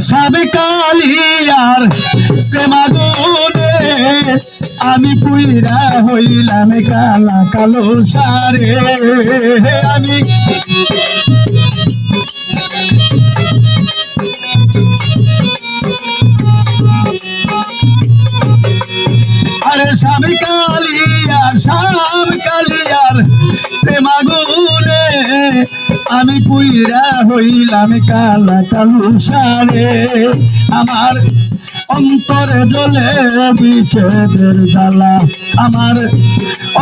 সাবে কালিয়ার প্রেমাগুনে আমি পুইরা হইলাম কালা কালো সারে আমি আরে সাবে কালিয়ার প্রেমাগুনে আমি পুইরা হইলাম কালা কালো সারে আমার অন্তরে জ্বলে বিচ্ছেদের জ্বালা আমার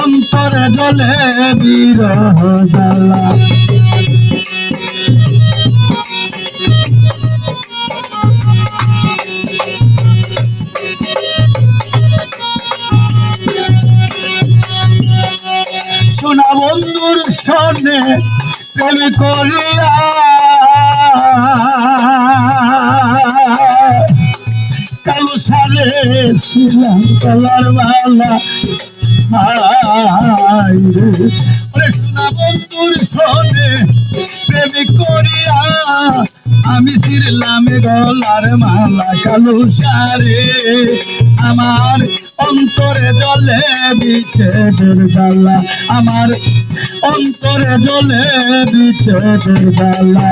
অন্তরে জ্বলে বিরহ জ্বালা সোনা বন্ধুর সনে প্রেম করিয়া কালো সারে ছিলাম কালার বালা সোনা বন্ধুর সনে প্রেম করিয়া আমি ছিলাম গলার মালা কালো সারে আমার অন্তরে জ্বলে বিচ্ছেদের জ্বালা আমার অন্তরে জ্বলে বিচ্ছেদের জ্বালা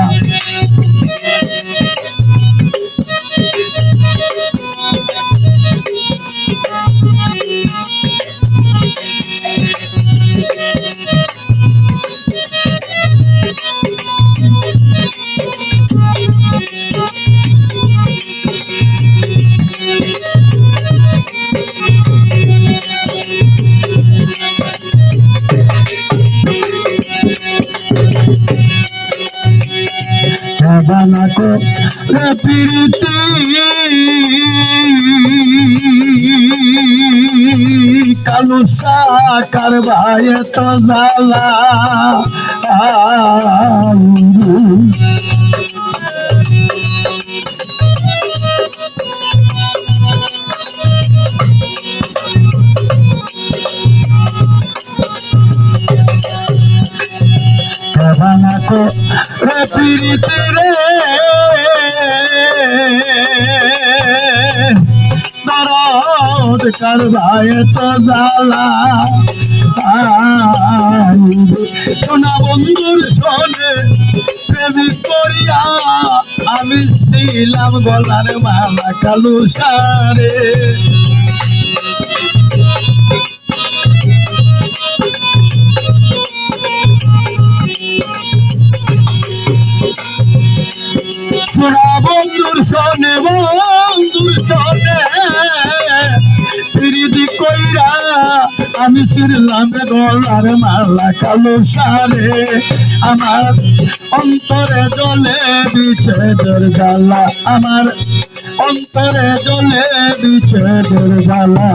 বানাকো রে প্রীতি কালো সাকার ভাই তো জ্বালা বানাকো রে প্রীতি রে দরদ কার ভাই তো জ্বালা সোনা বন্ধুর সনে প্রেম করিয়া আমি ছিলাম গলার মালা কালো সারে সোনা বন্ধুর সনে প্রীতি কইরা আমি ছিলাম গলার মালা কালো সারে আমার অন্তরে জ্বলে বিচ্ছেদের জ্বালা আমার অন্তরে জ্বলে বিচ্ছেদের জ্বালা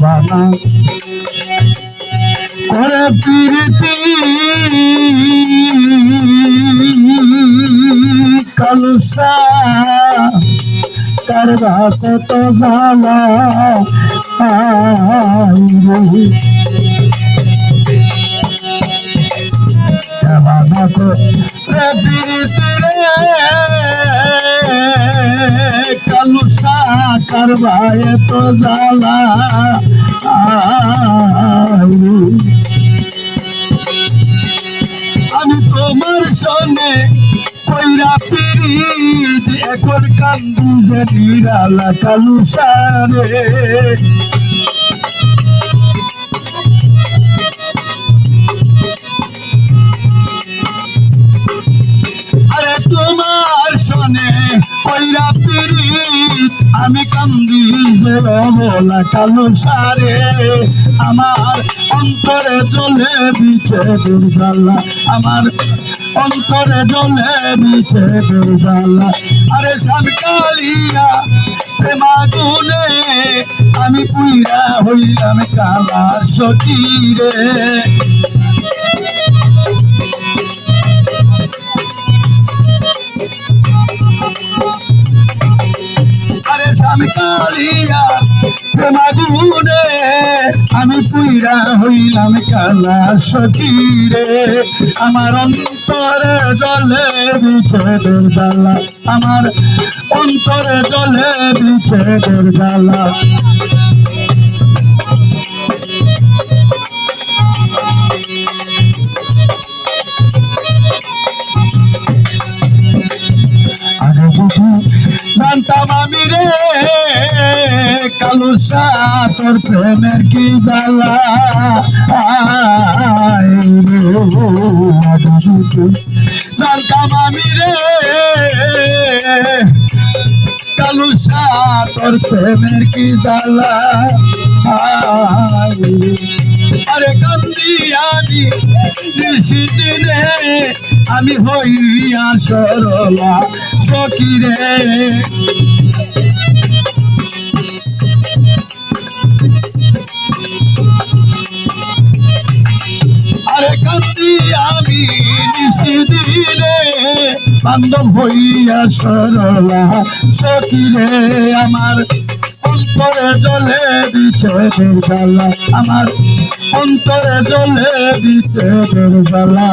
বানা করে প্রীতি কালো সাকার কত জ্বালা বানা করে প্রীতি রে কালো সাকার ভাই তো জ্বালা আমি তোমার সনে কইরা পিরিত এখন কান্দু যে নিরালা কালো সারে আরে তোমার সনে কইরা পিরিত আমি কান্দি বলা কালো সারে আমার অন্তরে জ্বলে বিচ্ছেদের জ্বালা আমার অন্তরে জলে বিচ্ছেদের জ্বালা। আরে শ্যামকালিয়া প্রেমাগুনে আমি পুইরা হইলাম কালা সখী রে। আরে শ্যামকালিয়া প্রেমাগুনে আমি পুইরা হইলাম কালা সখী রে। আমার অন্তরে জলে বিচ্ছেদের জ্বালা, আমার অন্তরে জলে বিচ্ছেদের জ্বালা। আরে বুঝু জানতাম আমি রে কালুসা তোর প্রেমের কি জ্বালা। জানতাম আমি রে কালুসা তোর প্রেমের কি জ্বালা। আরে কান্দি আমি নিশিদিনে আমি হইয়া সরলা সখী রে। আরে কান্দি আমি নিশিদিনে বান্ধব হইয়া সরলা সখী রে। আমার অন্তরে জলে বিচ্ছেদের জ্বালা, আমার অন্তরে জলে বিচ্ছেদের জ্বালা।